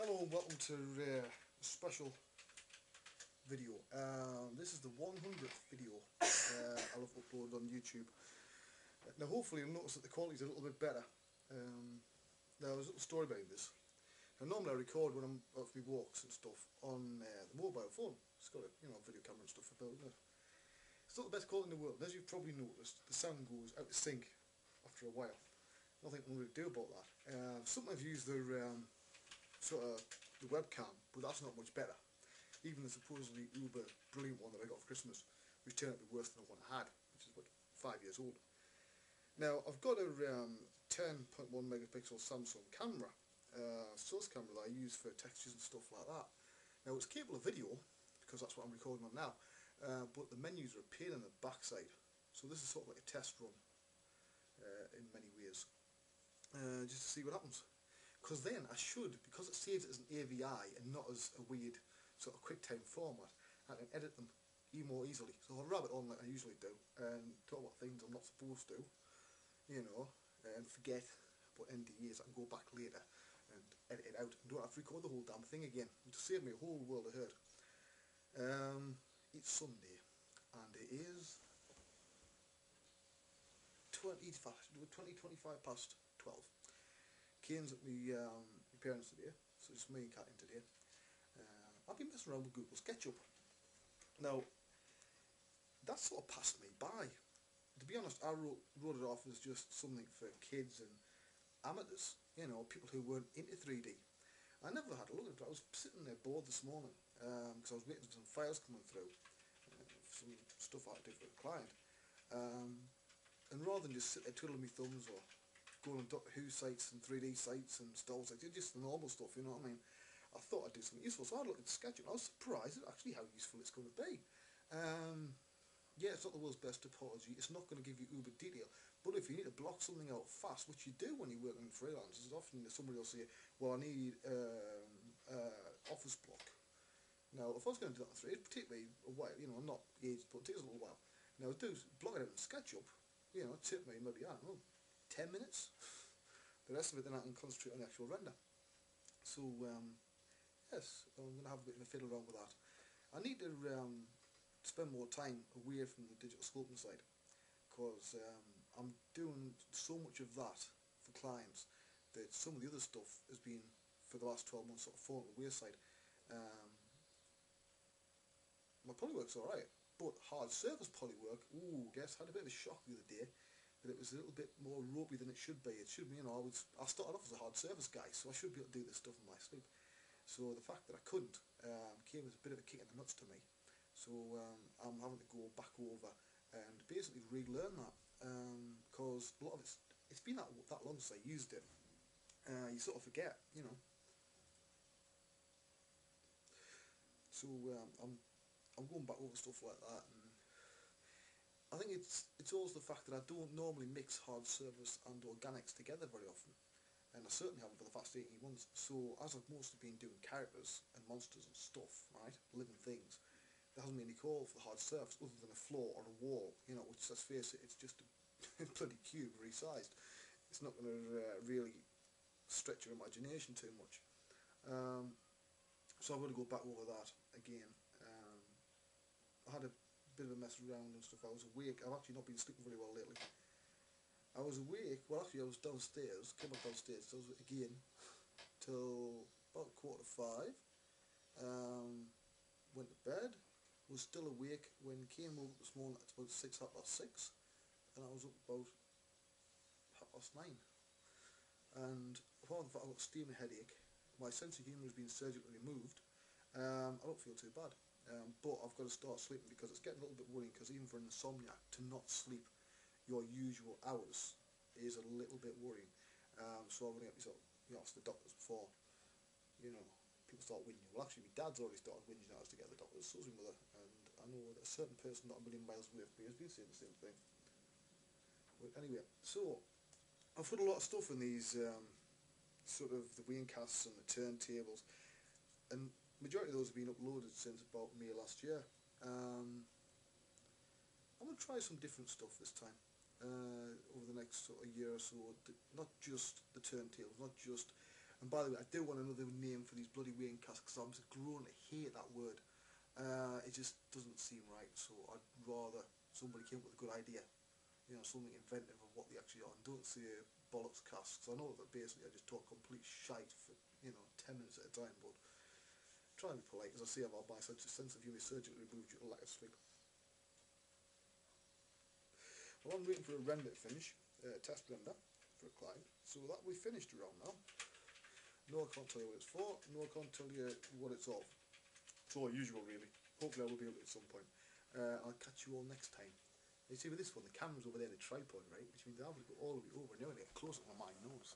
Hello and welcome to a special video. This is the 100th video I'll have uploaded on YouTube. Now hopefully you'll notice that the quality is a little bit better. Now there's a little story behind this. Now normally I record when I'm out for my walks and stuff on the mobile phone. It's got a video camera and stuff about it. It's not the best quality in the world. As you've probably noticed, the sound goes out of sync after a while. Nothing I can really do about that. Sometimes use the sort of the webcam, but that's not much better. Even the supposedly uber brilliant one that I got for Christmas, which turned out to be worse than the one I had, which is about 5 years old. Now I've got a 10.1 megapixel Samsung camera, source camera that I use for textures and stuff like that. Now it's capable of video, because that's what I'm recording on now, but the menus are a pain in the backside. So this is sort of like a test run in many ways, just to see what happens. Because then I should, because it saves it as an AVI and not as a weird sort of QuickTime format, I can edit them even more easily. So I'll wrap it on like I usually do and talk about things I'm not supposed to, and forget about NDAs. I can go back later and edit it out and don't have to record the whole damn thing again, which will save me a whole world of hurt. It's Sunday and it is 25 past 12. Kane's at my parents today, so it's me and Kat in today. I've been messing around with Google SketchUp. Now, that sort of passed me by. To be honest, I wrote it off as just something for kids and amateurs, people who weren't into 3D. I never had a look at it. I was sitting there bored this morning because I was waiting for some files coming through, some stuff I had to do for a client. And rather than just sit there twiddling my thumbs or going on Doctor Who sites and 3D sites and Star Wars sites, just the normal stuff, you know what I mean? I thought I'd do something useful, so I looked at SketchUp and I was surprised at actually how useful it's going to be. Yeah, it's not the world's best topology, it's not going to give you uber detail, but if you need to block something out fast, which you do when you're working freelance, is often somebody will say, well, I need office block. Now, if I was going to do that in 3D, it'd take me a while, I'm not aged, but it takes a little while. Now, to block it out in SketchUp, it took me maybe, I don't know, 10 minutes. The rest of it then I can concentrate on the actual render. So yes, I'm going to have a bit of a fiddle around with that. I need to spend more time away from the digital sculpting side, because I'm doing so much of that for clients that some of the other stuff has been, for the last 12 months, sort of fallen to the wayside. My polywork's alright, but hard surface polywork, guess, had a bit of a shock the other day. That it was a little bit more ropey than it should be. It should be, I started off as a hard surface guy, so I should be able to do this stuff in my sleep. So the fact that I couldn't came as a bit of a kick in the nuts to me. So I'm having to go back over and basically relearn that, because a lot of it's been that long since I used it. You sort of forget, So I'm going back over stuff like that. And I think it's also the fact that I don't normally mix hard surface and organics together very often, and I certainly haven't for the past 18 months. So as I've mostly been doing characters and monsters and stuff, right, living things, there hasn't been any call for the hard surface other than a floor or a wall, which, let's face it, it's just a bloody cube resized. It's not going to really stretch your imagination too much. So I'm going to go back over that again. I had a bit of a mess around and stuff. I was awake. I've actually not been sleeping very well lately. I was awake, well actually I was downstairs, came back downstairs, so I was again till about 4:45, went to bed, was still awake when came over this morning at about 6:30, and I was up about 9:30. And apart from the fact I've got a steaming headache, my sense of humour has been surgically removed. I don't feel too bad. But I've got to start sleeping, because it's getting a little bit worrying, because even for an insomniac to not sleep your usual hours is a little bit worrying. So I've already got myself, asked the doctors before, people start whinging. Well, actually my dad's already started whinging at us to get the doctors, so's my mother, and I know that a certain person not a million miles away from me has been saying the same thing. But anyway, so I've put a lot of stuff in these sort of the wingcasts and the turntables, and majority of those have been uploaded since about May last year. I'm going to try some different stuff this time, over the next sort of year or so. Not just the turntables, not just And by the way, I do want another name for these bloody weighing casks, because I'm just growing to hate that word. It just doesn't seem right, so I'd rather somebody came up with a good idea, you know, something inventive of what they actually are, and don't say bollocks casks. I know that basically I just talk complete shite for, you know, 10 minutes at a time, but try and be polite. As I say, I've had my sense of humour surgically removed due to lack of sleep. Well, I'm waiting for a render to finish, test render for a client, so that will be finished around now. No, I can't tell you what it's for, no, I can't tell you what it's of. It's all usual, really. Hopefully I will be able to at some point. I'll catch you all next time. You see, with this one, the camera's over there, the tripod, right? Which means I've got all of it over, and now I get closer to my nose.